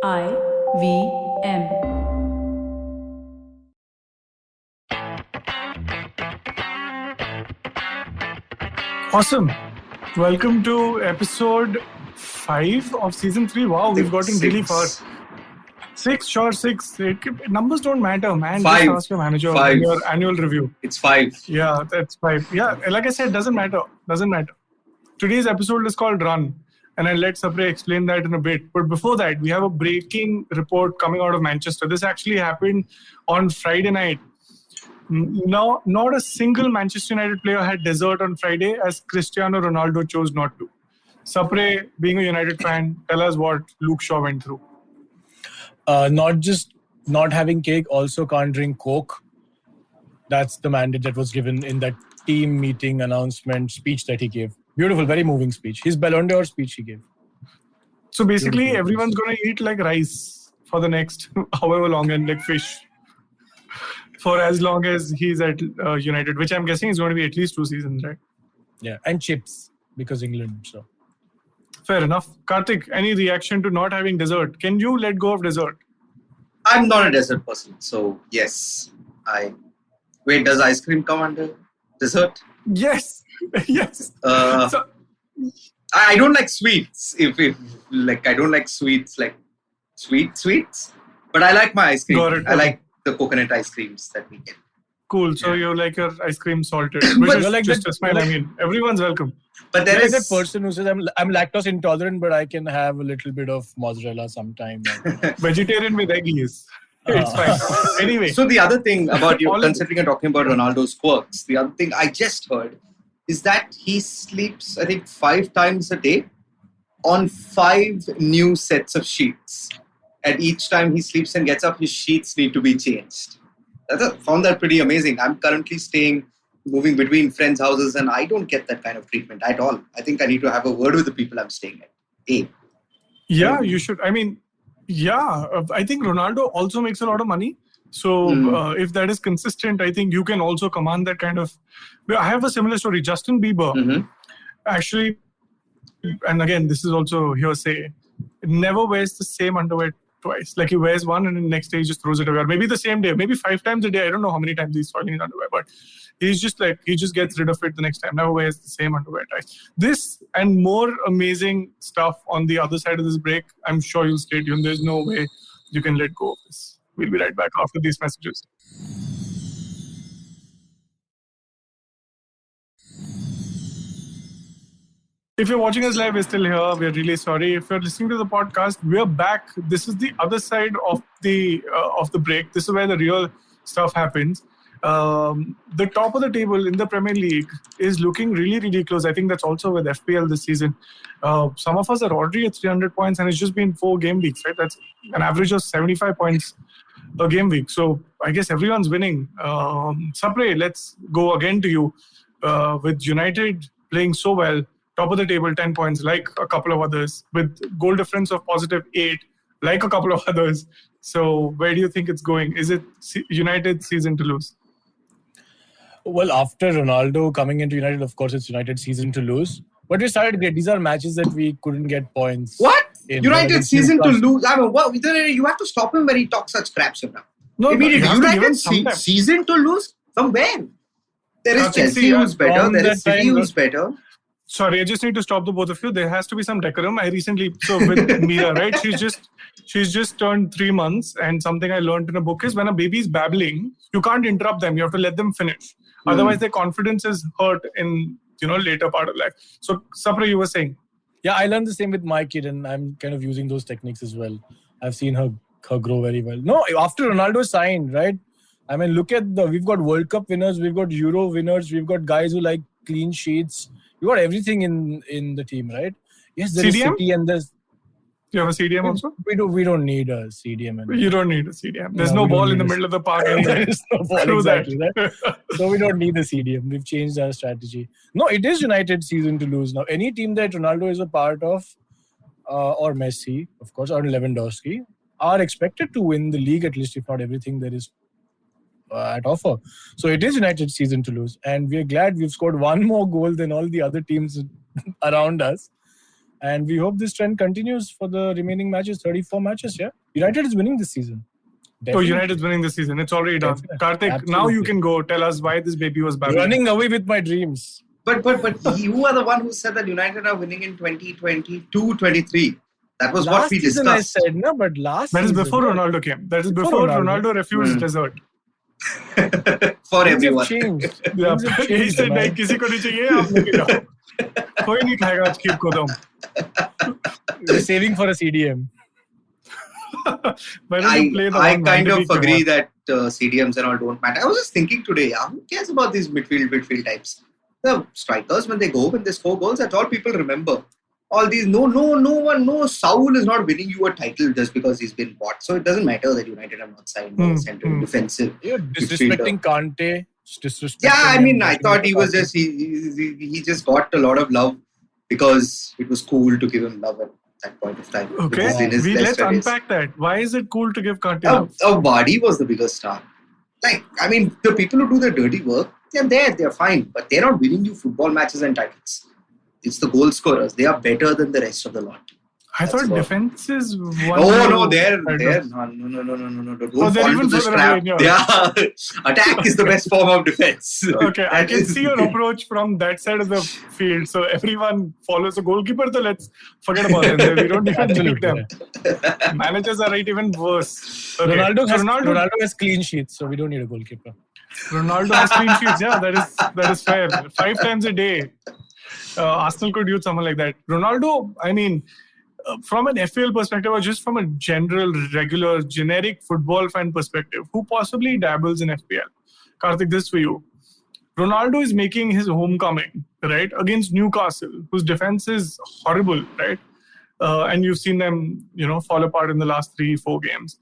IVM. Awesome. Welcome to episode 5 of season 3. Wow, we've gotten really far. 6, sure, 6. Numbers don't matter, man. 5. Just ask your manager in your annual review. It's 5. Yeah, that's 5. Yeah, like I said, doesn't matter. Today's episode is called Run, and I'll let Sapre explain that in a bit. But before that, we have a breaking report coming out of Manchester. This actually happened on Friday night. No, not a single Manchester United player had dessert on Friday, as Cristiano Ronaldo chose not to. Sapre, being a United fan, tell us what Luke Shaw went through. Not just not having cake, also can't drink Coke. That's the mandate that was given in that team meeting announcement speech that he gave. Beautiful, very moving speech. His Ballon d'Or speech he gave. So basically, everyone's going to eat like rice for the next however long, and like fish for as long as he's at United, which I'm guessing is going to be at least 2 seasons, right? Yeah, and chips because England. So fair enough. Karthik, any reaction to not having dessert? Can you let go of dessert? I'm not a dessert person, so yes. Wait, does ice cream come under dessert? Yes. Yes. I don't like sweets. If I don't like sweets, like sweets. But I like my ice cream. Got it. I like the coconut ice creams that we get. Cool. So you like your ice cream salted, which is like just fine. I mean, everyone's welcome. But there is that person who says I'm lactose intolerant, but I can have a little bit of mozzarella sometime. Vegetarian with eggies. It's fine. Anyway. So the other thing about you, considering you're talking about Ronaldo's quirks, the other thing I just heard is that he sleeps, I think, 5 times a day on 5 new sets of sheets. And each time he sleeps and gets up, his sheets need to be changed. I found that pretty amazing. I'm currently moving between friends' houses, and I don't get that kind of treatment at all. I think I need to have a word with the people I'm staying at. Yeah, you should. I mean, yeah, I think Ronaldo also makes a lot of money. So if that is consistent, I think you can also command that kind of... I have a similar story. Justin Bieber actually, and again, this is also hearsay, never wears the same underwear twice. Like he wears one and the next day he just throws it away. Or maybe the same day, maybe 5 times a day. I don't know how many times he's soiling his underwear, but he's just like, he just gets rid of it the next time. Never wears the same underwear twice. This and more amazing stuff on the other side of this break. I'm sure you'll stay tuned. There's no way you can let go of this. We'll be right back after these messages. If you're watching us live, we're still here. We're really sorry. If you're listening to the podcast, we're back. This is the other side of the break. This is where the real stuff happens. The top of the table in the Premier League is looking really, really close. I think that's also with FPL this season. Some of us are already at 300 points, and it's just been 4 game weeks, right? That's an average of 75 points a game week. So I guess everyone's winning. Sapre, let's go again to you. With United playing so well, top of the table, 10 points, like a couple of others, with goal difference of positive 8, like a couple of others. So where do you think it's going? Is it United's season to lose? Well, after Ronaldo coming into United, of course, it's United's season to lose. But we started great. These are matches that we couldn't get points. What? United's season to lose? I mean, what? You have to stop him when he talks such crap, Siva. No, immediately. United's season to lose? From when? There is Chelsea who's better. There is City who's better. Sorry, I just need to stop the both of you. There has to be some decorum. With Mira, right? She's just turned 3 months, and something I learned in a book is when a baby's babbling, you can't interrupt them. You have to let them finish. Otherwise, their confidence is hurt in later part of life. So, Sapre, you were saying? Yeah, I learned the same with my kid, and I'm kind of using those techniques as well. I've seen her grow very well. No, after Ronaldo signed, right? I mean, look at we've got World Cup winners, we've got Euro winners, we've got guys who like clean sheets. You got everything in the team, right? Yes, there is City and there's... You have a CDM also? We don't need a CDM. Anymore. You don't need a CDM. There's no ball in the middle of the park. There is no ball, exactly. Right? So we don't need the CDM. We've changed our strategy. No, it is United's season to lose now. Any team that Ronaldo is a part of, or Messi, of course, or Lewandowski, are expected to win the league, at least if not everything there is at offer. So it is United's season to lose. And we're glad we've scored 1 more goal than all the other teams around us. And we hope this trend continues for the remaining matches, 34 matches, yeah? United is winning this season. Definitely. Oh, United is winning this season. It's already done. Karthik, absolutely. Now you can go. Tell us why this baby was babbling. Running away with my dreams. But you are the one who said that United are winning in 2022-23. That was last what we discussed. I said, no, but last That is season, before Ronaldo came. That is before Ronaldo refused dessert. For things everyone. Have changed. Yeah. He said, "नहीं किसी को नहीं चाहिए, आप लोग ही जाओ." कोई नहीं खाएगा आज खीर को दम. We're saving for a CDM. I kind of agree that CDMs and all don't matter. I was just thinking today, who cares about these midfield types? The strikers, when they score goals, that's all people remember. All these, no, Saul is not winning you a title just because he's been bought. So it doesn't matter that United have not signed a central defensive. You're disrespecting Kante. I thought he was just, he just got a lot of love because it was cool to give him love at that point of time. Okay, let's unpack that. Why is it cool to give Kante love? Vardy was the biggest star. The people who do the dirty work, they're fine, but they're not winning you football matches and titles. It's the goal scorers. They are better than the rest of the lot. I thought defense is one. No, they're no. Don't they're even the trap. Yeah, attack is the best form of defense. Okay, I can see your approach from that side of the field. So everyone follows a goalkeeper. So let's forget about them. We don't even delete them. Managers are even worse. Okay. Ronaldo has clean sheets, so we don't need a goalkeeper. Ronaldo has clean sheets. Yeah, that is fair. 5 times a day. Arsenal could use someone like that. Ronaldo, I mean, from an FPL perspective or just from a general, regular, generic football fan perspective, who possibly dabbles in FPL? Karthik, this for you. Ronaldo is making his homecoming, right, against Newcastle, whose defense is horrible, right? And you've seen them, fall apart in the last 3-4 games.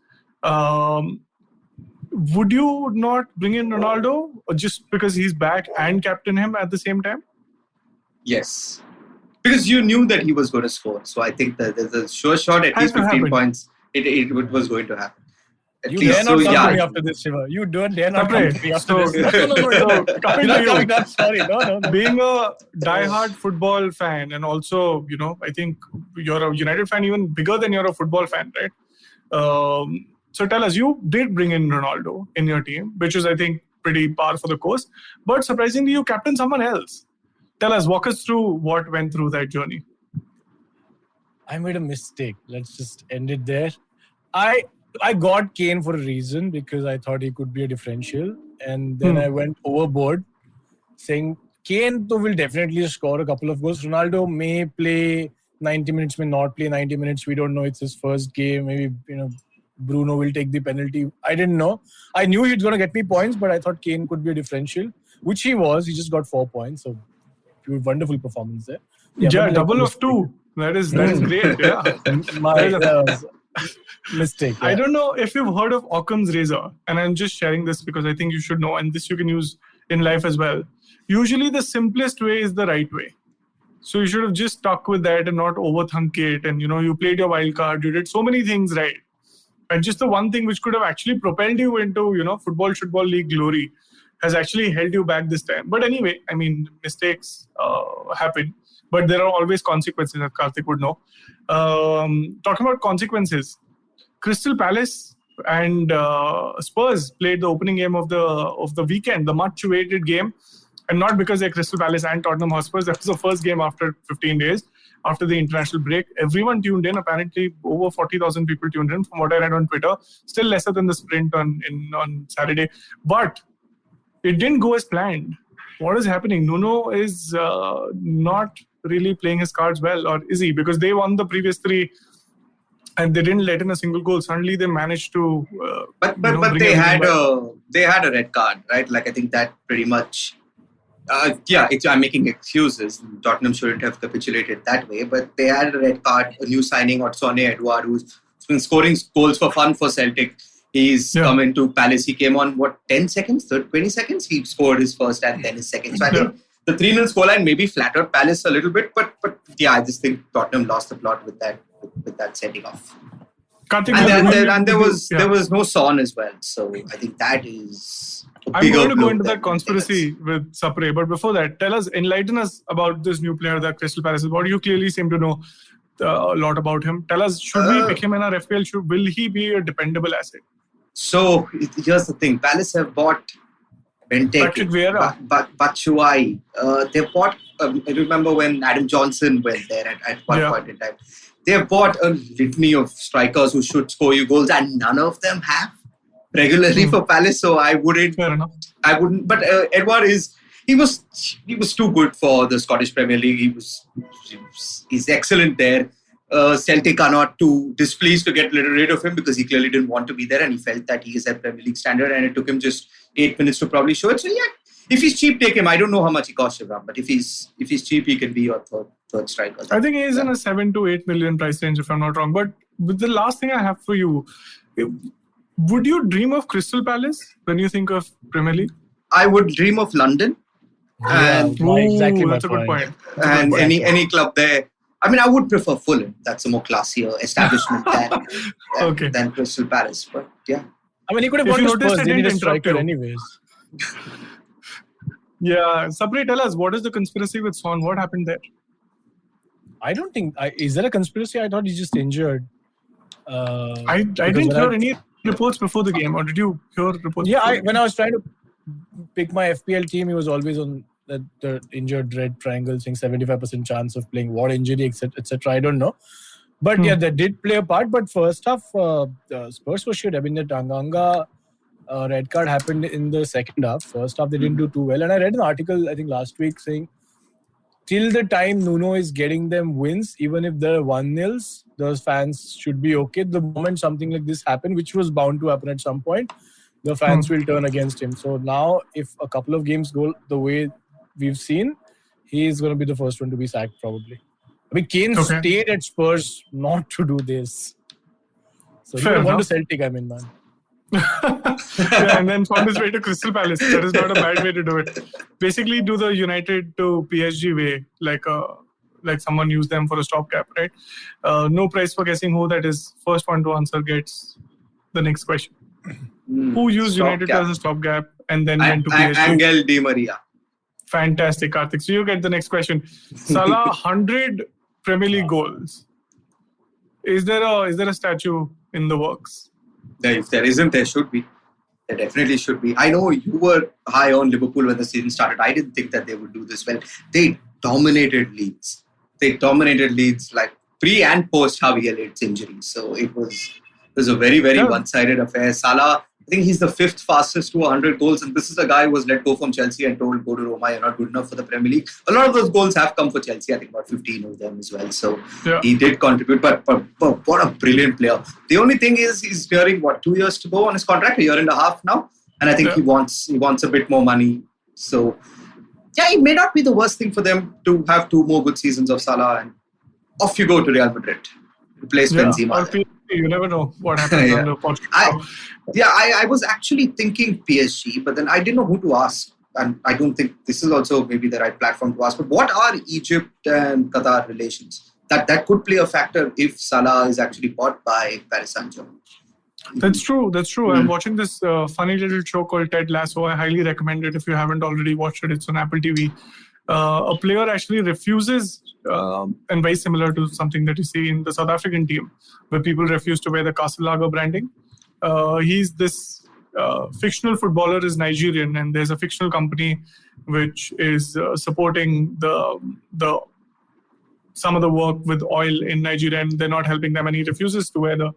Would you not bring in Ronaldo just because he's back and captain him at the same time? Yes. Because you knew that he was going to score. So I think that there's a sure shot at least 15 points. It was going to happen. You dare not come to me after this, Siva. You don't dare not come to me after this. No. Sorry. No. Being a diehard football fan and also, I think you're a United fan even bigger than you're a football fan, right? So tell us, you did bring in Ronaldo in your team, which is, I think, pretty par for the course. But surprisingly, you captained someone else. Tell us, walk us through what went through that journey. I made a mistake. Let's just end it there. I got Kane for a reason because I thought he could be a differential. And then I went overboard saying Kane will definitely score a couple of goals. Ronaldo may play 90 minutes, may not play 90 minutes. We don't know. It's his first game. Maybe, Bruno will take the penalty. I didn't know. I knew he's going to get me points, but I thought Kane could be a differential, which he was. He just got 4 points. So, wonderful performance there. Yeah, double of 2. That is great. Yeah, mistake. Yeah. I don't know if you've heard of Occam's razor, and I'm just sharing this because I think you should know, and this you can use in life as well. Usually, the simplest way is the right way. So you should have just stuck with that and not overthink it. And you played your wild card. You did so many things right, and just the one thing which could have actually propelled you into Football Shootball League glory has actually held you back this time. But anyway, I mean, mistakes happen, but there are always consequences, as Karthik would know. Talking about consequences, Crystal Palace and Spurs played the opening game of the weekend, the much-awaited game, and not because they're Crystal Palace and Tottenham Hotspurs. That was the first game after 15 days, after the international break. Everyone tuned in. Apparently, over 40,000 people tuned in, from what I read on Twitter. Still lesser than the sprint on Saturday, but it didn't go as planned. What is happening? Nuno is not really playing his cards well, or is he? Because they won the previous 3 and they didn't let in a single goal. Suddenly they managed to. But they had a red card, right? I think that pretty much. I'm making excuses. Tottenham shouldn't have capitulated that way, but they had a red card. A new signing, Odsonne Edouard, who's been scoring goals for fun for Celtic. He's come into Palace. He came on, 10 seconds? 20 seconds? He scored his first and then his second. So I think the 3-0 scoreline maybe flattered Palace a little bit. But I just think Tottenham lost the plot with that setting off. Karthik, and there was no Son as well. So I think that is I'm going to go into that conspiracy with Sapre, but before that, enlighten us about this new player that Crystal Palace is. What you clearly seem to know a lot about him. Tell us, should we pick him in our FPL? Will he be a dependable asset? So here's the thing: Palace have bought Patrick Vieira, Batshuayi. They bought. I remember when Adam Johnson went there at one point in time. They have bought a litany of strikers who should score you goals, and none of them have regularly for Palace. So I wouldn't. Fair enough. I wouldn't. But Edward he was too good for the Scottish Premier League. He's excellent there. Celtic are not too displeased to get rid of him because he clearly didn't want to be there and he felt that he is at Premier League standard, and it took him just 8 minutes to probably show it. So yeah, if he's cheap, take him. I don't know how much he costs you, but if he's cheap, he can be your third striker. I think he is in a 7 to 8 million price range, if I'm not wrong. But the last thing I have for you, would you dream of Crystal Palace when you think of Premier League? I would dream of London. Exactly. That's a good point. And any club there. I mean, I would prefer Fulham. That's a more classier establishment than Crystal Palace. But yeah. I mean, he could have gone to Spurs. They need a striker anyways. Yeah. Sapre, tell us, what is the conspiracy with Son? What happened there? I don't think... is there a conspiracy? I thought he's just injured. I didn't hear any reports before the game. Or did you hear reports? Yeah, when I was trying to pick my FPL team, he was always on the injured red triangle, saying 75% chance of playing. What injury, etc. I don't know. But yeah, they did play a part. But first half, the Spurs were shit. I mean, the Tanganga red card happened in the second half. First half, they didn't do too well. And I read an article, I think last week, saying till the time Nuno is getting them wins, even if they're 1-0s, those fans should be okay. The moment something like this happened, which was bound to happen at some point, the fans will turn against him. So now, if a couple of games go the way we've seen, he is going to be the first one to be sacked, probably. I mean, Kane stayed at Spurs not to do this. So he won to Celtic, I mean, man. Yeah, and then found his way to Crystal Palace. That is not a bad way to do it. Basically, do the United to PSG way, like someone used them for a stopgap, right? No prize for guessing who that is. First one to answer gets the next question. Who used United as a stopgap and then went to PSG? Angel Di Maria. Fantastic, Karthik. So you get the next question. Salah 100 Premier League goals. Is there a statue in the works? If there isn't, there should be. There definitely should be. I know you were high on Liverpool when the season started. I didn't think that they would do this well. They dominated Leeds. Like pre and post Harvey Elliott's injury. So it was a very, very one-sided affair. Salah, I think he's the 5th fastest to 100 goals, and this is a guy who was let go from Chelsea and told, go to Roma, you're not good enough for the Premier League. A lot of those goals have come for Chelsea, I think about 15 of them as well. So he did contribute, but what a brilliant player. The only thing is he's nearing, 2 years to go on his contract, 1.5 years now, and I think he wants a bit more money. So yeah, it may not be the worst thing for them to have 2 more good seasons of Salah, and off you go to Real Madrid. Replace Benzema. You never know what happens on the podcast. I was actually thinking PSG, but then I didn't know who to ask. And I don't think this is also maybe the right platform to ask. But what are Egypt and Qatar relations? That could play a factor if Salah is actually bought by Paris Saint-Germain. That's true. I'm watching this funny little show called Ted Lasso. I highly recommend it if you haven't already watched it. It's on Apple TV. A player actually refuses, and very similar to something that you see in the South African team, where people refuse to wear the Castle Lager branding. He's this fictional footballer is Nigerian, and there's a fictional company which is supporting the some of the work with oil in Nigeria, and they're not helping them, and he refuses to wear the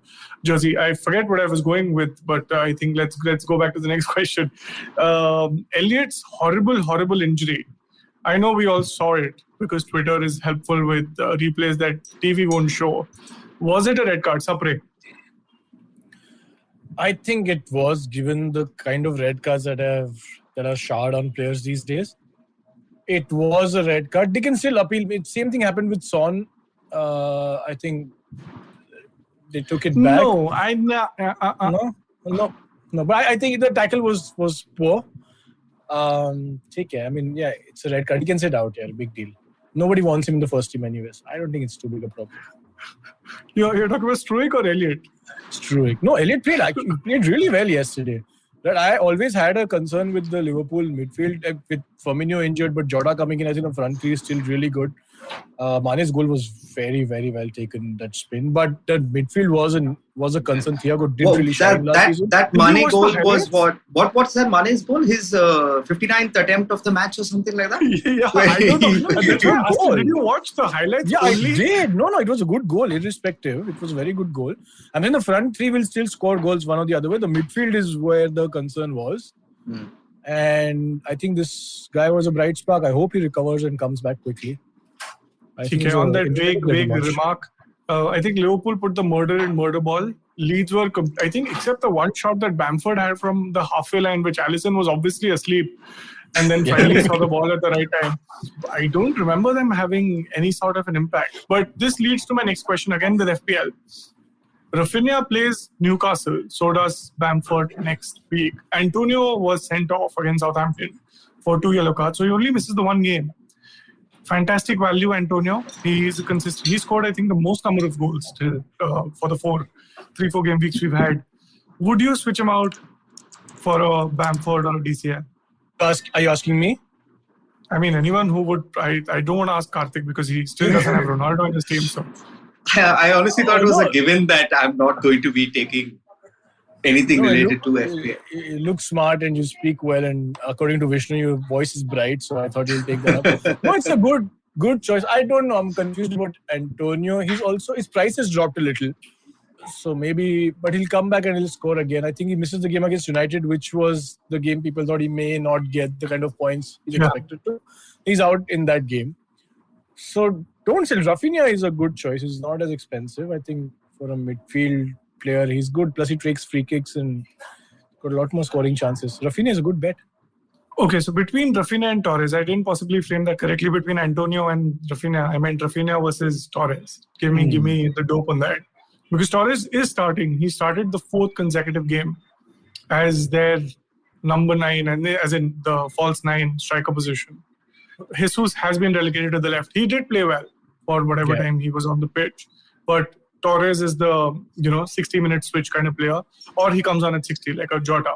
jersey. I forget what I was going with, but I think let's go back to the next question. Elliott's horrible injury. I know we all saw it because Twitter is helpful with replays that TV won't show. Was it a red card, Sapre? I think it was, given the kind of red cards that are showered on players these days. It was a red card. They can still appeal. Same thing happened with Son. I think they took it back. No. But I think the tackle was poor. Take care. I mean, yeah, it's a red card. He can sit out here. Big deal. Nobody wants him in the first team anyways. I don't think it's too big a problem. You're talking about Struijk or Elliott? Struijk. No, Elliott played really well yesterday. That I always had a concern with the Liverpool midfield with Firmino injured, but Jota coming in as in a front three is still really good. Mane's goal was very, very well taken, that spin. But the midfield was a concern. Thiago did really shine last season. That Mane goal was what's that Mane's goal? His 59th attempt of the match or something like that? Yeah, I don't know. Did you watch the highlights? Yeah, only? I did. No, it was a good goal, irrespective. It was a very good goal. And then the front three will still score goals one or the other way. The midfield is where the concern was. And I think this guy was a bright spark. I hope he recovers and comes back quickly. On that vague remark, I think Liverpool put the murder ball. Leeds were, I think, except the one shot that Bamford had from the halfway line, which Alisson was obviously asleep and then finally saw the ball at the right time. I don't remember them having any sort of an impact. But this leads to my next question again with FPL. Rafinha plays Newcastle, so does Bamford next week. Antonio was sent off against Southampton for 2 yellow cards, so he only misses the one game. Fantastic value, Antonio. He is consistent. He scored, I think, the most number of goals still for the 3-4 game weeks we've had. Would you switch him out for a Bamford or a DCL? Are you asking me? I mean, anyone who would. I don't want to ask Karthik because he still doesn't have Ronaldo in his team. So I honestly thought it was a given that I'm not going to be taking anything related to FPL. You look smart and you speak well, and according to Vishnu, your voice is bright, so I thought you'll take that up. No, it's a good choice. I don't know. I'm confused about Antonio. His price has dropped a little, so maybe, but he'll come back and he'll score again. I think he misses the game against United, which was the game people thought he may not get the kind of points he's expected to. He's out in that game, so don't sell. Rafinha is a good choice. He's not as expensive. I think for a midfield player, he's good. Plus, he takes free kicks and got a lot more scoring chances. Rafinha is a good bet. Okay, so between Rafinha and Torres, I didn't possibly frame that correctly. Between Antonio and Rafinha, I meant Rafinha versus Torres. Give me the dope on that. Because Torres is starting. He started the 4th consecutive game as their number 9, and as in the false 9 striker position. Jesus has been relegated to the left. He did play well for whatever time he was on the pitch, but Torres is the 60-minute switch kind of player, or he comes on at 60 like a Jota.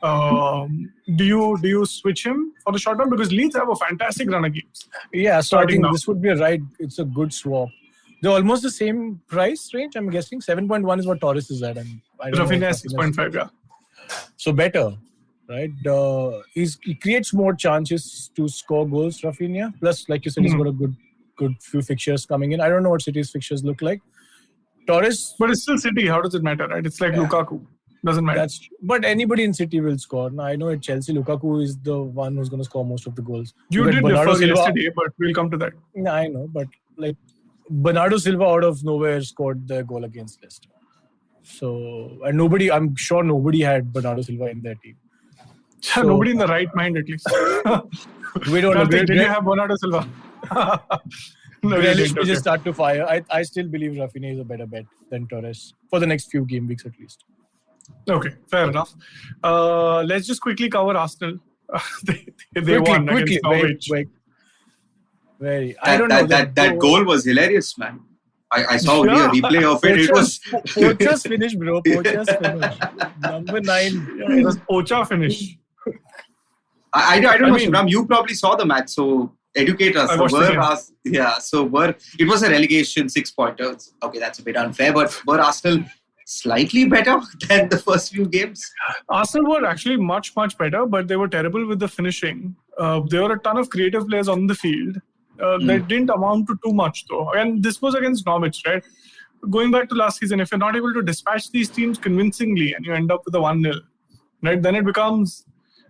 Do you switch him for the short term, because Leeds have a fantastic run of games? Yeah, so I think this would be it's a good swap. They're almost the same price range. I'm guessing 7.1 is what Torres is at, and Rafinha is 6.5. Yeah, so better, right? He creates more chances to score goals. Rafinha, plus, like you said, he's got a good few fixtures coming in. I don't know what City's fixtures look like. Torres, but it's still City. How does it matter, right? It's like Lukaku. Doesn't matter. But anybody in City will score. Now, I know at Chelsea, Lukaku is the one who's going to score most of the goals. You did refer yesterday, but we'll come to that. Yeah, I know, but like Bernardo Silva out of nowhere scored the goal against Leicester. So, and I'm sure nobody had Bernardo Silva in their team. So, nobody in the right mind, at least. We don't know. Did you have Bernardo Silva? No, we just start to fire. I still believe Rafinha is a better bet than Torres for the next few game weeks at least. Okay, fair enough. Let's just quickly cover Arsenal. they won against Norwich. I don't know. That goal was hilarious, man. I saw a replay of it. It was Pocha's finish, bro. Pocha's finish. Number 9. Yeah, it was Pocha finish. I don't know, Shubham. You probably saw the match, so educate us. It was a relegation 6-pointers. Okay, that's a bit unfair, but were Arsenal slightly better than the first few games? Arsenal were actually much, much better, but they were terrible with the finishing. There were a ton of creative players on the field. That didn't amount to too much, though. And this was against Norwich, right? Going back to last season, if you're not able to dispatch these teams convincingly and you end up with a 1-0, right, then it becomes...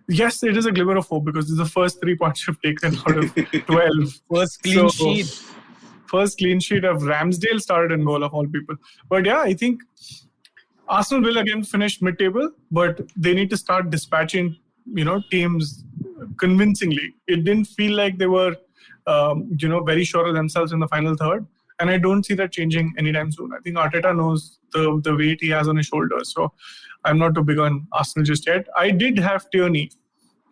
Yes, it is a glimmer of hope because this is the first 3 points you've taken out of 12. First clean sheet. First clean sheet of Ramsdale started in goal of all people. But yeah, I think Arsenal will again finish mid-table, but they need to start dispatching, teams convincingly. It didn't feel like they were, very sure of themselves in the final third. And I don't see that changing anytime soon. I think Arteta knows the weight he has on his shoulders. So I'm not too big on Arsenal just yet. I did have Tierney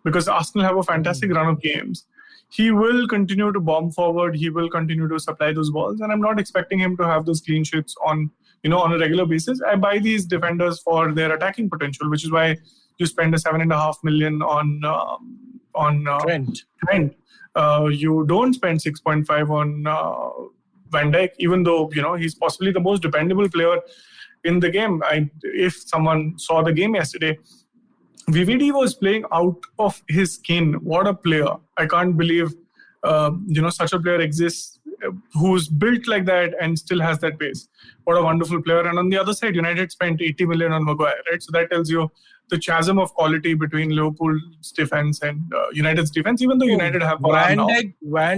because Arsenal have a fantastic run of games. He will continue to bomb forward. He will continue to supply those balls. And I'm not expecting him to have those clean sheets on a regular basis. I buy these defenders for their attacking potential, which is why You spend a $7.5 million on Trent. You don't spend 6.5 on Van Dijk, even though he's possibly the most dependable player in the game. If someone saw the game yesterday, VVD was playing out of his skin. What a player! I can't believe such a player exists who's built like that and still has that pace. What a wonderful player. And on the other side, United spent 80 million on Maguire, right? So that tells you the chasm of quality between Liverpool's defense and United's defense, even though United have Van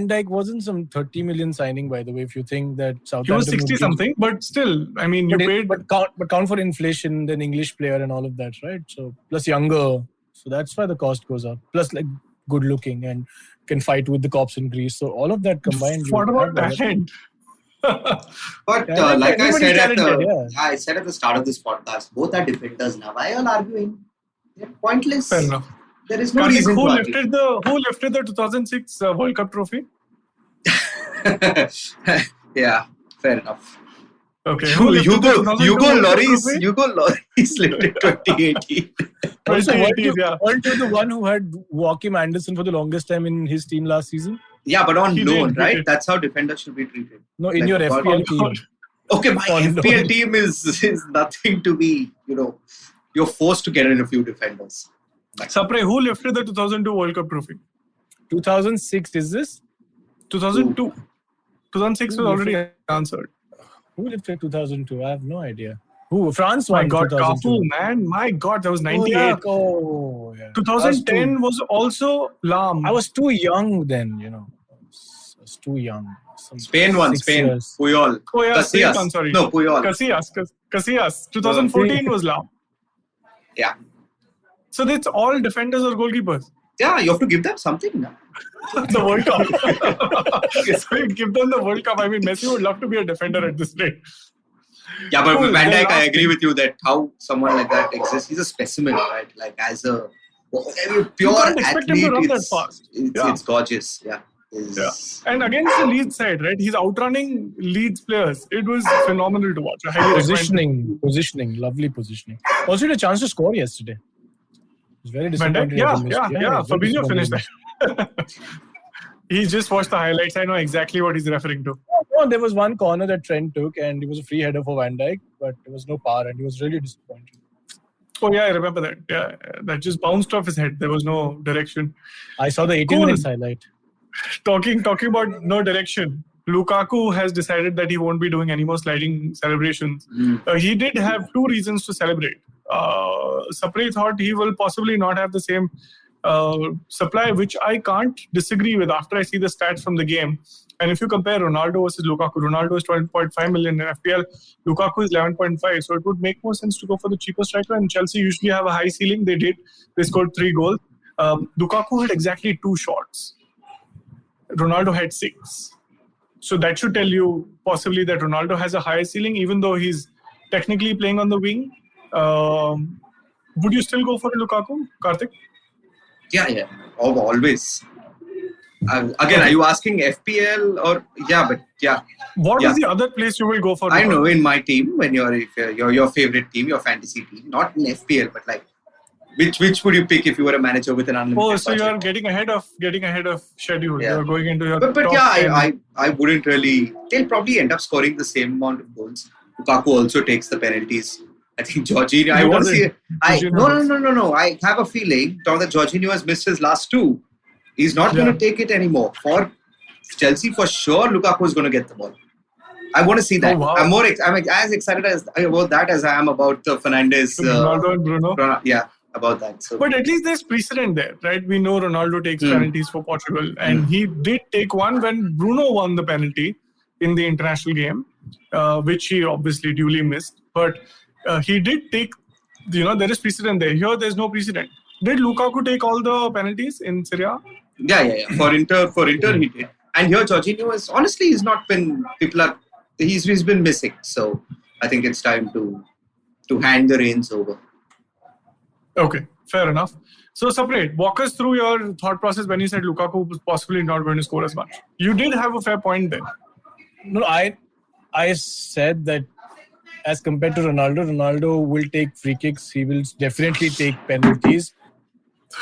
Dijk wasn't some 30 million signing, by the way, if you think that Southampton... He was 60 something, but still, I mean, But count for inflation, then English player and all of that, right? So, plus younger. So that's why the cost goes up. Plus, like, good looking and can fight with the cops in Greece. So all of that combined... What about talent? But like I said at the start of this podcast, both are defenders now. Why are you arguing? They're pointless. Fair enough. There is no reason to argue. Who lifted the 2006 World Cup trophy? Yeah, fair enough. Okay. Hugo Lloris lifted 2018. Also, weren't you the one who had Joachim Andersen for the longest time in his team last season? Yeah, but on loan, right? That's how defenders should be treated. No, in your FPL team. Okay, my FPL team is nothing to be, you're forced to get in a few defenders. Sapre, who lifted the 2002 World Cup trophy? 2006, is this? 2002. 2006 was already answered. Who lifted 2002? I have no idea. Who? France won. My God, Cafu, man. My God, that was 98. Oh, yeah. 2010 was also Lam. I was too young then, I was too young. Spain won. Years. Puyol. Oh, yeah, Casillas. I'm sorry. No, Puyol. Casillas. 2014 was Lam. Yeah. So that's all defenders or goalkeepers? Yeah, you have to give them something now. The World Cup. So you give them the World Cup. I mean, Messi would love to be a defender at this rate. Yeah, but with Van Dijk, I agree with you that how someone like that exists. He's a specimen, right? Like as a pure athlete, it's gorgeous. Yeah. Yeah. And against the Leeds side, right? He's outrunning Leeds players. It was phenomenal to watch. Positioning, lovely positioning. Also had a chance to score yesterday. It was very disappointing. Yeah. Fabinho finished that. He just watched the highlights. I know exactly what he's referring to. No, there was one corner that Trent took and it was a free header for Van Dijk, but there was no power and he was really disappointed. Oh, yeah, I remember that. Yeah, that just bounced off his head. There was no direction. I saw the 18 minutes highlight. Talking about no direction, Lukaku has decided that he won't be doing any more sliding celebrations. He did have two reasons to celebrate. Sapre thought he will possibly not have the same supply, which I can't disagree with after I see the stats from the game. And if you compare Ronaldo versus Lukaku, Ronaldo is 12.5 million in FPL, Lukaku is 11.5. So it would make more sense to go for the cheaper striker. And Chelsea usually have a high ceiling. They did. They scored 3 goals. Lukaku had exactly 2 shots. Ronaldo had 6. So that should tell you possibly that Ronaldo has a higher ceiling, even though he's technically playing on the wing. Would you still go for Lukaku, Karthik? Yeah. Always. Again, are you asking FPL or What is the other place you will go for? I know in my team when your favorite team, your fantasy team, not in FPL, but like which would you pick if you were a manager with an unlimited so you are getting ahead of schedule. Yeah. You're going into your but I wouldn't really. They'll probably end up scoring the same amount of goals. Lukaku also takes the penalties. I think Jorginho. I want to see. No. I have a feeling now that Jorginho has missed his last 2. He's not going to take it anymore. For Chelsea, for sure, Lukaku is going to get the ball. I want to see that. Oh, wow. I'm as excited about that as I am about the Fernandes. Ronaldo and Bruno. Yeah, about that. So. But at least there's precedent there, right? We know Ronaldo takes penalties for Portugal. And he did take one when Bruno won the penalty in the international game, which he obviously duly missed. But he did take, there is precedent there. Here, there's no precedent. Did Lukaku take all the penalties in Serie A? Yeah. For Inter, he did. And here, Jorginho is honestly, he's not been. He's been missing. So I think it's time to hand the reins over. Okay, fair enough. So, Sapre, walk us through your thought process when you said Lukaku was possibly not going to score as much. You did have a fair point there. No, I said that as compared to Ronaldo. Ronaldo will take free kicks. He will definitely take penalties.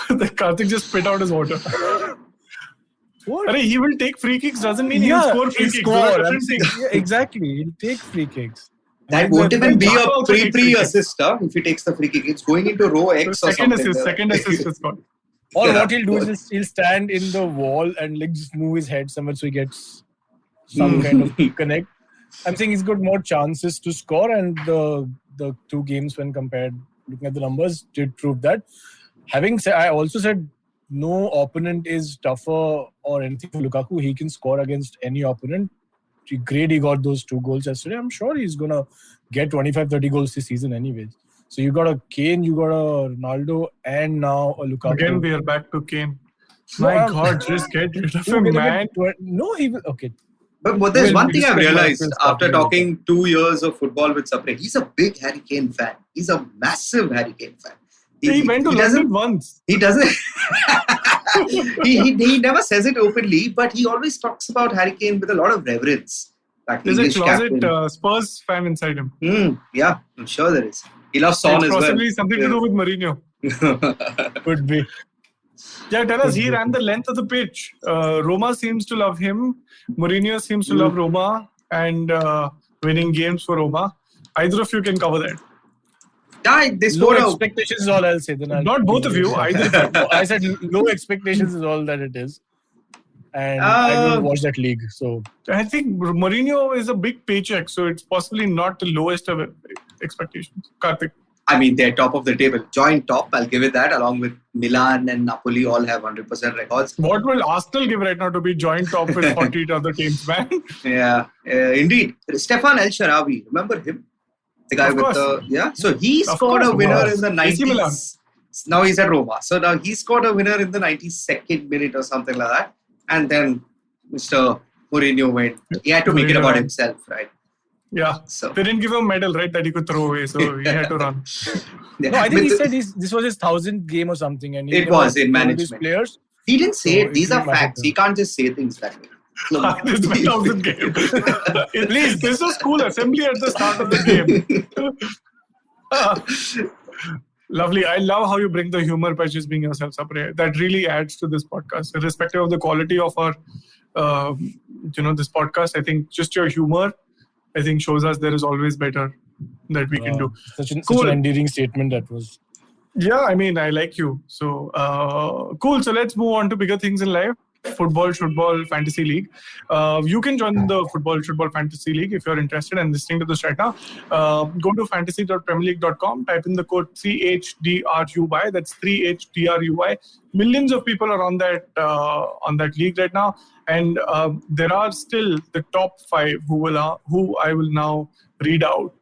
The Karthik just spit out his water. What? He will take free kicks doesn't mean he'll score free kicks. Yeah, exactly. He'll take free kicks. That won't even be a pre-assist if he takes the free kick. It's going into row X or something. Second assist is gone. Or what he'll do is he'll stand in the wall and like just move his head somewhere so he gets some kind of connect. I'm saying he's got more chances to score, and the two games when compared, looking at the numbers, did prove that. Having said, I also said no opponent is tougher or anything for Lukaku. He can score against any opponent. Great he got those 2 goals yesterday. I'm sure he's going to get 25-30 goals this season anyways. So you got a Kane, you got a Ronaldo, and now a Lukaku. Again, we are back to Kane. My God, just get rid of him, man. No, he will. Okay. But there's one thing I've realized after talking 2 years of football with Sapre. He's a big Harry Kane fan. He's a massive Harry Kane fan. He went to London once. He doesn't. he never says it openly, but he always talks about Harry Kane with a lot of reverence. Like There's a closet Spurs fan inside him. Yeah, I'm sure there is. He loves Son as well. Possibly something to do with Mourinho. Could be. Yeah, tell us. He ran the length of the pitch. Roma seems to love him. Mourinho seems to love Roma and winning games for Roma. Either of you can cover that. Yeah, they scored low expectations is all I'll say. Then not both of you. Either. I said low expectations is all that it is. And I don't watch that league. So I think Mourinho is a big paycheck. So it's possibly not the lowest of expectations. Karthik. I mean, they're top of the table. Joint top, I'll give it that, along with Milan and Napoli all have 100% records. What will Arsenal give right now to be joint top with 40 other teams, man? Yeah, indeed. Stefan El Sharawi, remember him? The guy with the... Yeah, so he scored a winner in the 90s. Now he's at Roma. So now he scored a winner in the 92nd minute or something like that. And then Mr. Mourinho went. He had to make it about himself, right? Yeah, so they didn't give him a medal, right, that he could throw away, so he had to run. Yeah. No, I think he said this was his 1,000th game or something, and it was in management. Players. He didn't say it. These are facts. He can't just say things that way. This is my 1,000th game. Please, this was school assembly at the start of the game. Lovely. I love how you bring the humor by just being yourself, Sapre. That really adds to this podcast, irrespective of the quality of our, this podcast. I think just your humor, I think, shows us there is always better that we can do. Such an endearing statement that was. Yeah, I mean, I like you. So, cool. So let's move on to bigger things in life. Football Shootball Fantasy League. You can join the Football Shootball Fantasy League if you're interested and listening to this right now. Go to fantasy.premierleague.com, type in the code 3HDRUY. That's 3HDRUY. Millions of people are on that league right now, and there are still the top 5 who I will now read out.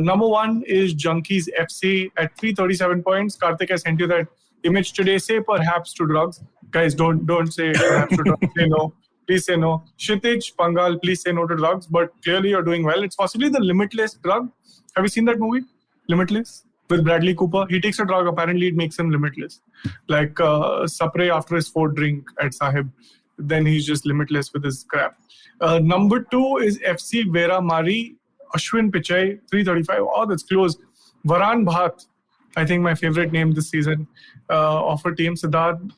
Number 1 is Junkies FC at 337 points. Karthik, I sent you that image today. Say perhaps to drugs. Guys, don't say perhaps to drugs. Say no. Please say no. Kshitij, Pangal, please say no to drugs. But clearly you're doing well. It's possibly the Limitless drug. Have you seen that movie? Limitless? With Bradley Cooper. He takes a drug. Apparently it makes him limitless. Like Sapre after his 4th drink at Sahib. Then he's just limitless with his crap. Number 2 is FC Vera Mari. Ashwin Pichai, 335. Oh, that's close. Varan Bhat. I think my favorite name this season of a team. Siddharth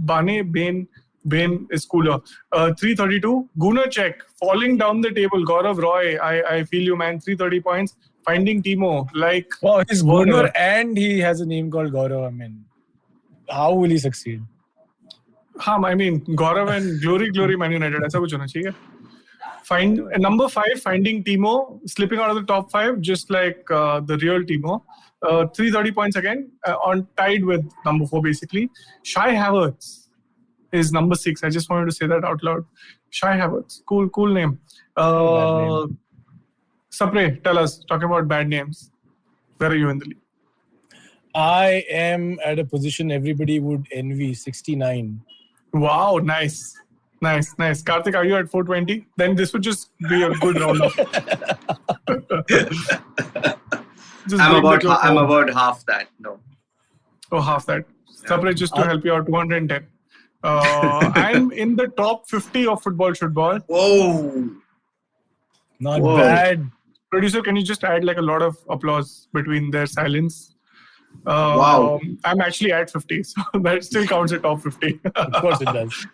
Bane Bain is cooler. 332. Gunacek falling down the table. Gaurav Roy. I feel you, man. 330 points. Finding Timo. Like, oh, he's Gunnar and he has a name called Gaurav. I mean, how will he succeed? I mean, Gaurav and Glory Man United. ऐसा कुछ होना चाहिए. Number 5, Finding Timo, slipping out of the top 5, just like the real Timo. 330 points again, on tied with number 4 basically. Shai Havertz is number 6. I just wanted to say that out loud. Shai Havertz, cool name. Sapre, tell us, talking about bad names. Where are you in the league? I am at a position everybody would envy, 69. Wow, nice. Karthik, are you at 420? Then this would just be a good round up. I'm about half that. No. Oh, half that. Sapre, just to help you out, 210. I'm in the top 50 of Football Shootball. Whoa. Not bad. Producer, can you just add like a lot of applause between their silence? Wow. I'm actually at 50, so that still counts as top 50. Of course it does.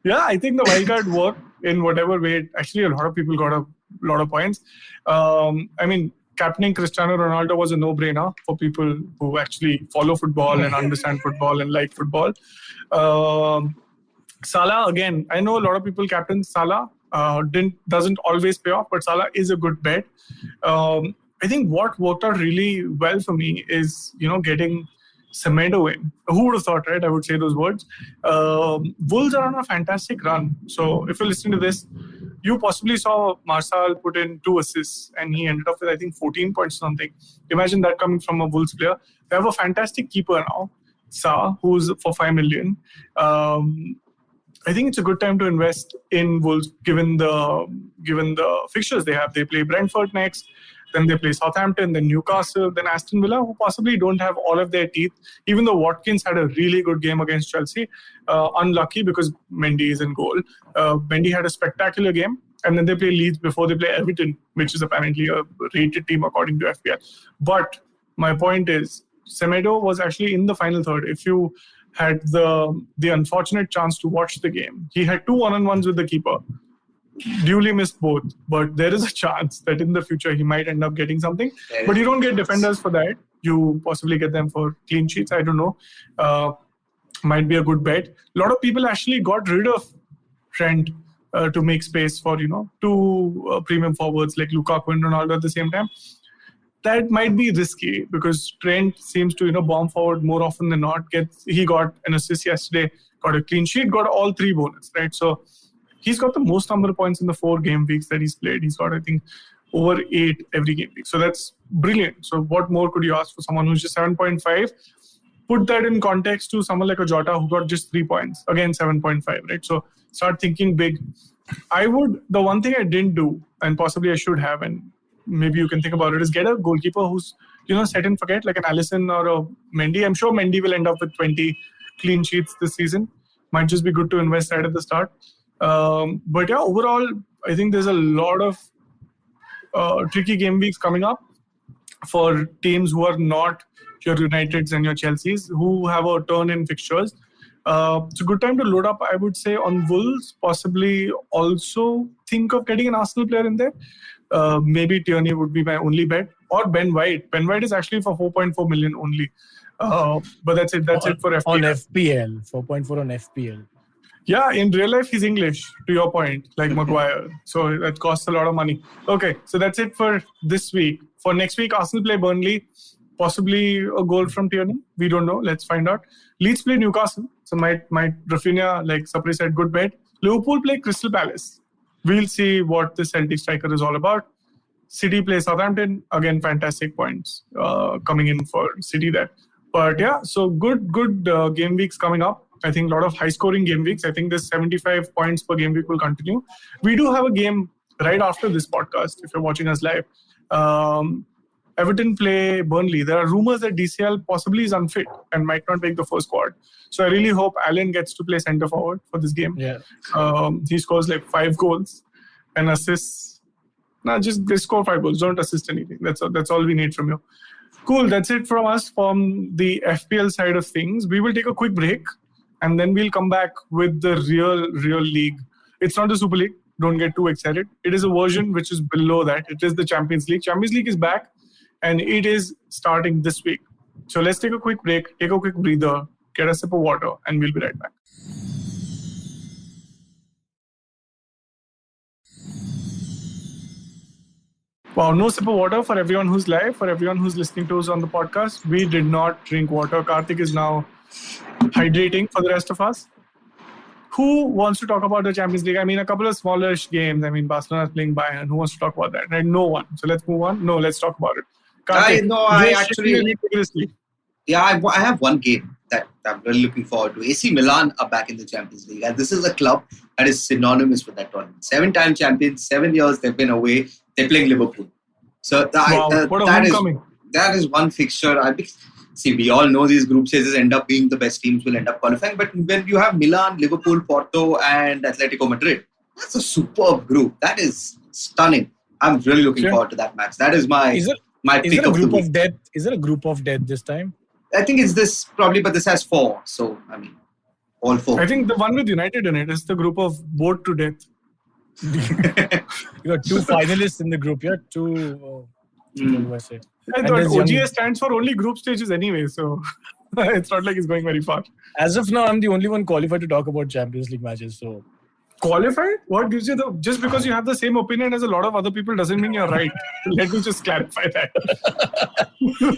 Yeah, I think the wildcard worked in whatever way. Actually, a lot of people got a lot of points. I mean, captaining Cristiano Ronaldo was a no-brainer for people who actually follow football and understand football and like football. Salah, again, I know a lot of people captain Salah. Doesn't always pay off, but Salah is a good bet. I think what worked out really well for me is, getting Semedo in. Who would have thought, right? I would say those words. Wolves are on a fantastic run. So if you're listening to this, you possibly saw Martial put in 2 assists and he ended up with, I think, 14 points or something. Imagine that coming from a Wolves player. They have a fantastic keeper now, Sa, who's for 5 million. I think it's a good time to invest in Wolves given the fixtures they have. They play Brentford next, then they play Southampton, then Newcastle, then Aston Villa, who possibly don't have all of their teeth. Even though Watkins had a really good game against Chelsea, unlucky because Mendy is in goal. Mendy had a spectacular game, and then they play Leeds before they play Everton, which is apparently a rated team according to FPL. But my point is, Semedo was actually in the final third. If you had the unfortunate chance to watch the game, he had 2 one-on-ones with the keeper. Duly missed both, but there is a chance that in the future he might end up getting something. But you don't get defenders for that. You possibly get them for clean sheets. I don't know. Might be a good bet. A lot of people actually got rid of Trent to make space for 2 premium forwards like Lukaku and Ronaldo at the same time. That might be risky because Trent seems to bomb forward more often than not. He got an assist yesterday, got a clean sheet, got all 3 bonus, right? So he's got the most number of points in the 4 game weeks that he's played. He's got, I think, over 8 every game week. So that's brilliant. So what more could you ask for someone who's just 7.5? Put that in context to someone like a Jota who got just 3 points. Again, 7.5, right? So start thinking big. The one thing I didn't do, and possibly I should have, and maybe you can think about it, is get a goalkeeper who's, set and forget, like an Alisson or a Mendy. I'm sure Mendy will end up with 20 clean sheets this season. Might just be good to invest right at the start. But yeah, overall, I think there's a lot of tricky game weeks coming up for teams who are not your Uniteds and your Chelseas, who have a turn in fixtures. It's a good time to load up, I would say, on Wolves. Possibly also think of getting an Arsenal player in there. Maybe Tierney would be my only bet, or Ben White. Ben White is actually for 4.4 million only. But that's it. That's it for FPL. On FPL, 4.4 on FPL. Yeah, in real life, he's English, to your point, like Maguire. So that costs a lot of money. Okay, so that's it for this week. For next week, Arsenal play Burnley. Possibly a goal from Tierney. We don't know. Let's find out. Leeds play Newcastle. So might Rafinha, like Sapre said, good bet. Liverpool play Crystal Palace. We'll see what the Celtic striker is all about. City plays Southampton. Again, fantastic points coming in for City there. But yeah, so good game weeks coming up. I think a lot of high-scoring game weeks. I think this 75 points per game week will continue. We do have a game right after this podcast, if you're watching us live. Everton play Burnley. There are rumors that DCL possibly is unfit and might not make the first squad. So I really hope Allen gets to play centre forward for this game. Yeah. He scores like 5 goals and assists. Just score 5 goals. Don't assist anything. That's all we need from you. Cool. That's it from us from the FPL side of things. We will take a quick break and then we'll come back with the real league. It's not the Super League. Don't get too excited. It is a version which is below that. It is the Champions League. Champions League is back and it is starting this week. So let's take a quick break, take a quick breather, get a sip of water, and we'll be right back. Wow, no sip of water for everyone who's live, for everyone who's listening to us on the podcast. We did not drink water. Karthik is now hydrating for the rest of us. Who wants to talk about the Champions League? I mean, a couple of smallish games. I mean, Barcelona is playing Bayern. Who wants to talk about that? Right? No one. So let's move on. No, let's talk about it. Karthik, I have one game that I'm really looking forward to. AC Milan are back in the Champions League. And this is a club that is synonymous with that tournament. 7-time champions, 7 years they've been away. They're playing Liverpool. So that is one fixture. See, we all know these group stages end up being the best teams will end up qualifying. But when you have Milan, Liverpool, Porto and Atletico Madrid, that's a superb group. That is stunning. I'm really looking forward to that match. That is my pick of the week. Is there a group of death this time? I think it's this probably, but this has 4. So, I mean, all 4. I think the one with United in it is the group of boat to death. You got 2 finalists in the group. Yeah, 2. What do I say? I thought OGS stands for only group stages anyway, so it's not like it's going very far. As of now, I'm the only one qualified to talk about Champions League matches. So, qualified? What gives you the... Just because you have the same opinion as a lot of other people doesn't mean you're right. Let me just clarify that.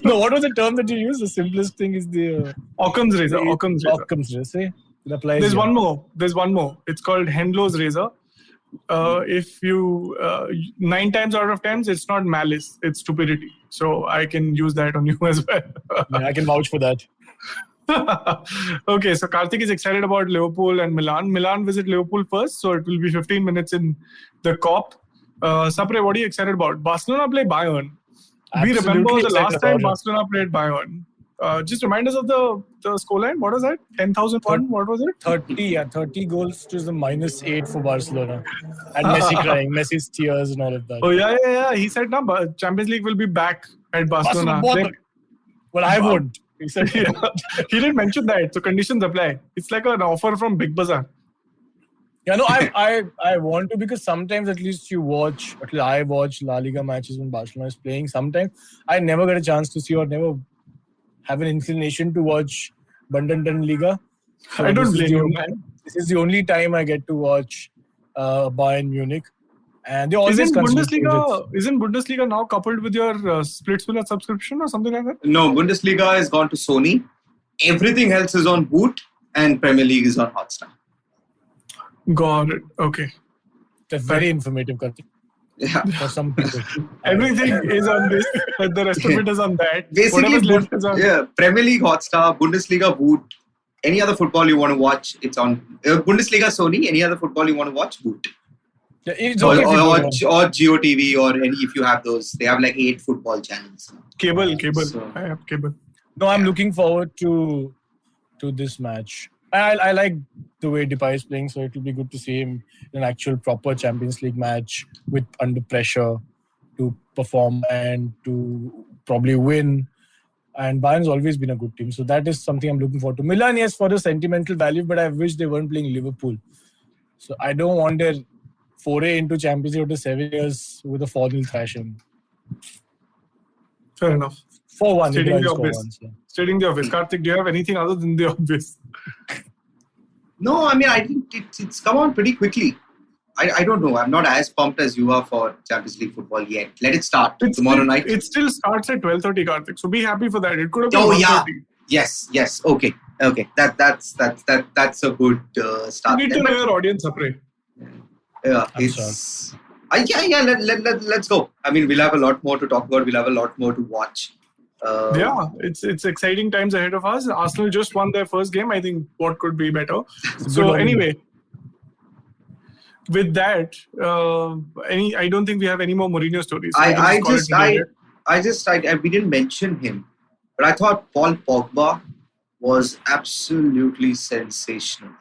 No, what was the term that you used? The simplest thing is the... Occam's razor. Occam's razor. It applies. There's one more. It's called Henlo's razor. If you... 9 times out of 10, it's not malice. It's stupidity. So I can use that on you as well. Yeah, I can vouch for that. Okay, so Karthik is excited about Liverpool and Milan. Milan visit Liverpool first, so it will be 15 minutes in the Kop. Sapre, what are you excited about? Barcelona play Bayern. Absolutely. We remember the last time Barcelona played Bayern. Just remind us of the scoreline. What was that? 10,001? What was it? 30 goals to the -8 for Barcelona. And Messi crying, Messi's tears and all of that. Oh, yeah. He said, no, Champions League will be back at Barcelona. Well, I won't. He said, He didn't mention that. So conditions apply. It's like an offer from Big Bazaar. Yeah, no, I want to, because sometimes at least I watch La Liga matches when Barcelona is playing. Sometimes I never get a chance to see or never have an inclination to watch Bundesliga. So I don't blame you, man. This is the only time I get to watch Bayern Munich. And they always isn't Bundesliga now coupled with your Splitsvilla subscription or something like that? No, Bundesliga has gone to Sony. Everything else is on Boot, and Premier League is on Hotstar. Got it. Okay. That's very informative, Karthik. Yeah. For some people. Everything is on this, and the rest of it is on that. Basically, Premier League Hotstar, Bundesliga Boot. Any other football you want to watch, it's on Bundesliga Sony. Any other football you want to watch, Boot. Yeah, it's okay or GeoTV, or any, if you have those. They have like 8 football channels. Cable. So, I have cable. No, I'm looking forward to this match. I like the way Depay is playing, so it will be good to see him in an actual proper Champions League match with under pressure to perform and to probably win. And Bayern's always been a good team, so that is something I'm looking forward to. Milan, yes, for the sentimental value, but I wish they weren't playing Liverpool. So I don't want their foray into Champions League after 7 years with a 4-0 thrashing. Fair enough. 4-1. Stating the obvious. Karthik, do you have anything other than the obvious? No, I mean, I think it's come on pretty quickly. I don't know. I'm not as pumped as you are for Champions League football yet. Let it start tomorrow night. It still starts at 12:30, Karthik. So be happy for that. It could have been 1:30. Yes. Okay. That's a good start. You need to know your audience, Sapre. Yeah, let's go. I mean, we'll have a lot more to talk about. We'll have a lot more to watch. It's exciting times ahead of us. Arsenal just won their first game. I think what could be better. So anyway, with that, I don't think we have any more Mourinho stories. We didn't mention him, but I thought Paul Pogba was absolutely sensational.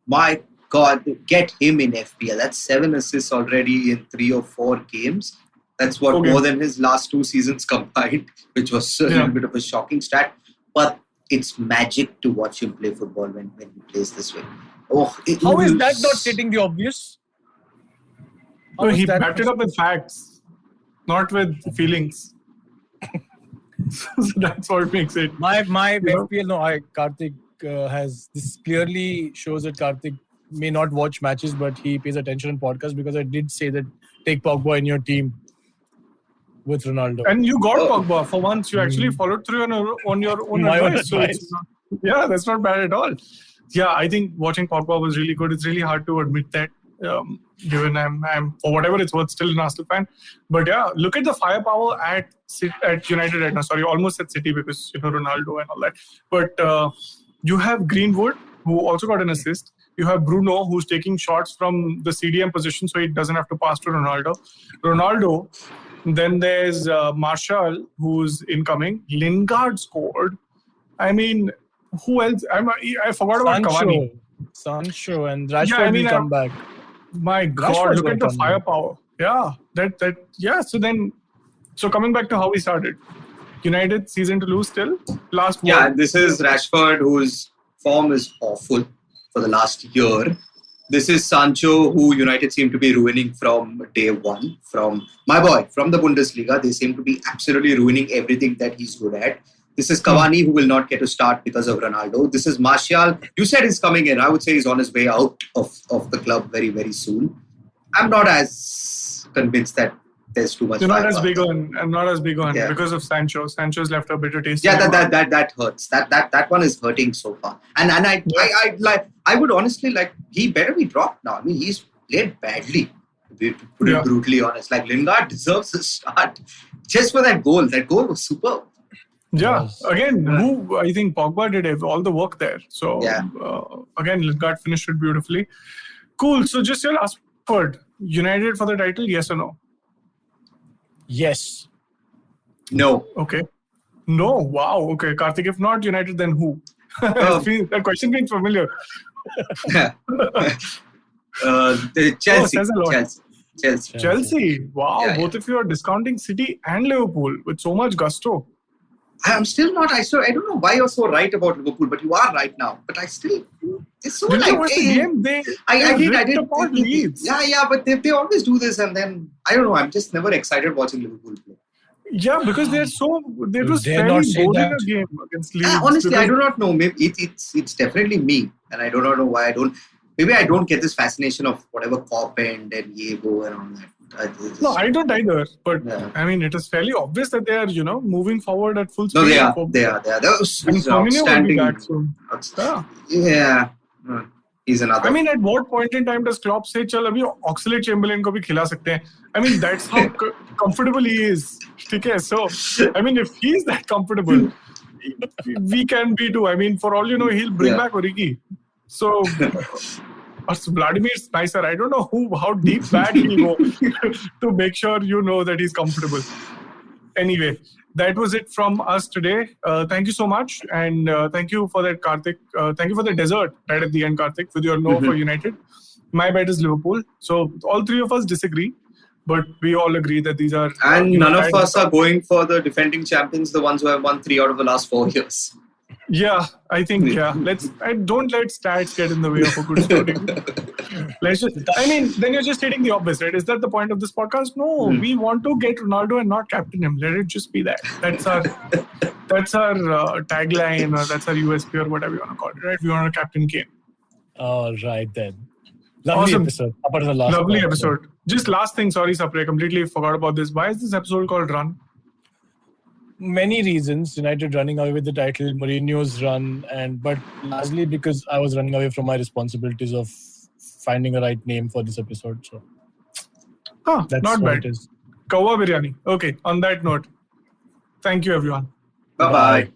My God, get him in FPL. That's 7 assists already in 3 or 4 games. That's more than his last 2 seasons combined, which was a little bit of a shocking stat. But it's magic to watch him play football when he plays this way. How is that not stating the obvious? He backed it up with facts, not with feelings. So that's what makes it. My FPL, Karthik has this clearly shows that Karthik may not watch matches, but he pays attention in podcasts, because I did say that take Pogba in your team with Ronaldo. And you got Pogba for once. You actually followed through on your own advice. So that's not bad at all. Yeah, I think watching Pogba was really good. It's really hard to admit that, given I'm for whatever it's worth still an Arsenal fan. But yeah, look at the firepower at United right now. Sorry, almost at City, because Ronaldo and all that. But you have Greenwood, who also got an assist. You have Bruno, who's taking shots from the CDM position, so he doesn't have to pass to Ronaldo. Then there's Martial, who's incoming. Lingard scored. I mean, who else? I forgot about Cavani. Sancho and Rashford will come back. My God, look at the firepower. Yeah, So coming back to how we started, United season to lose still last. Yeah, this is Rashford, whose form is awful for the last year. This is Sancho, who United seem to be ruining from day one. From my boy, from the Bundesliga, they seem to be absolutely ruining everything that he's good at. This is Cavani, who will not get to start because of Ronaldo. This is Martial. You said he's coming in. I would say he's on his way out of the club very, very soon. I'm not as convinced that there's too much. I'm not as big on because of Sancho. Sancho's left a bitter taste. Yeah, that hurts. That one is hurting so far. And I would honestly like, he better be dropped now. I mean, he's played badly, to be brutally honest. Like, Lingard deserves a start just for that goal. That goal was superb. Yeah, again, I think Pogba did all the work there. So again, Lingard finished it beautifully. Cool. So just your last word. United for the title, yes or no? Yes. No. Okay. No. Wow. Okay. Karthik, if not United, then who? That question being familiar. Chelsea. Wow. Yeah, both of you are discounting City and Liverpool with so much gusto. I'm still not. I don't know why you're so right about Liverpool, but you are right now. But I still, it's so Did like. You watch the game? I did. Leeds. Yeah, but they always do this, and then I don't know. I'm just never excited watching Liverpool play. Yeah, because it was fairly boring a game against Leeds. Honestly, I do not know. Maybe it's definitely me, and I do not know why I don't. Maybe I don't get this fascination of whatever Cop and Yebo and all that. No, I don't either. But I mean, it is fairly obvious that they are, moving forward at full speed. No, they are. That was outstanding. Yeah. He's another. I mean, at what point in time does Klopp say, "Chal, abhi Oxlade-Chamberlain ko bhi khila sakte hain"? I mean, that's how comfortable he is. Okay, so I mean, if he's that comfortable, we can be too. I mean, for all you know, he'll bring back Origi. So. Vladimir's nicer. I don't know how deep back he'll go to make sure you know that he's comfortable. Anyway, that was it from us today. Thank you so much. And thank you for that, Karthik. Thank you for the dessert right at the end, Karthik, with your no for United. My bet is Liverpool. So all three of us disagree. But we all agree that these are... And none of us are going for the defending champions, the ones who have won 3 out of the last 4 years. Yeah, I think, don't let stats get in the way of a good story. Then you're just stating the obvious, right? Is that the point of this podcast? No, we want to get Ronaldo and not captain him. Let it just be that. That's our tagline, or that's our USP, or whatever you want to call it, right? We want to captain Kane. All right, then. Lovely episode. Lovely episode. Just last thing, sorry, Sapre, I completely forgot about this. Why is this episode called Run? Many reasons. United running away with the title, Mourinho's run, but largely because I was running away from my responsibilities of finding a right name for this episode. So that's not what bad. It is. Kawa biryani. Okay, on that note, thank you everyone. Bye-bye.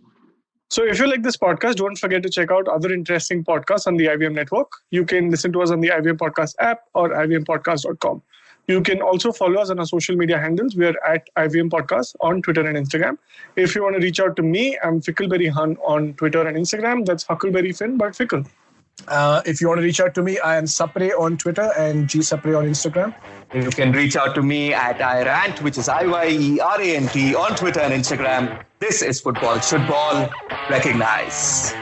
So if you like this podcast, don't forget to check out other interesting podcasts on the IVM network. You can listen to us on the IVM Podcast app or ivmpodcast.com. You can also follow us on our social media handles. We are at IVM Podcast on Twitter and Instagram. If you want to reach out to me, I'm Fickleberry Hun on Twitter and Instagram. That's Huckleberry Finn, but Fickle. If you want to reach out to me, I am Sapre on Twitter and GSapre on Instagram. You can reach out to me at iRant, which is IYERANT on Twitter and Instagram. This is Football Shootball. Recognize.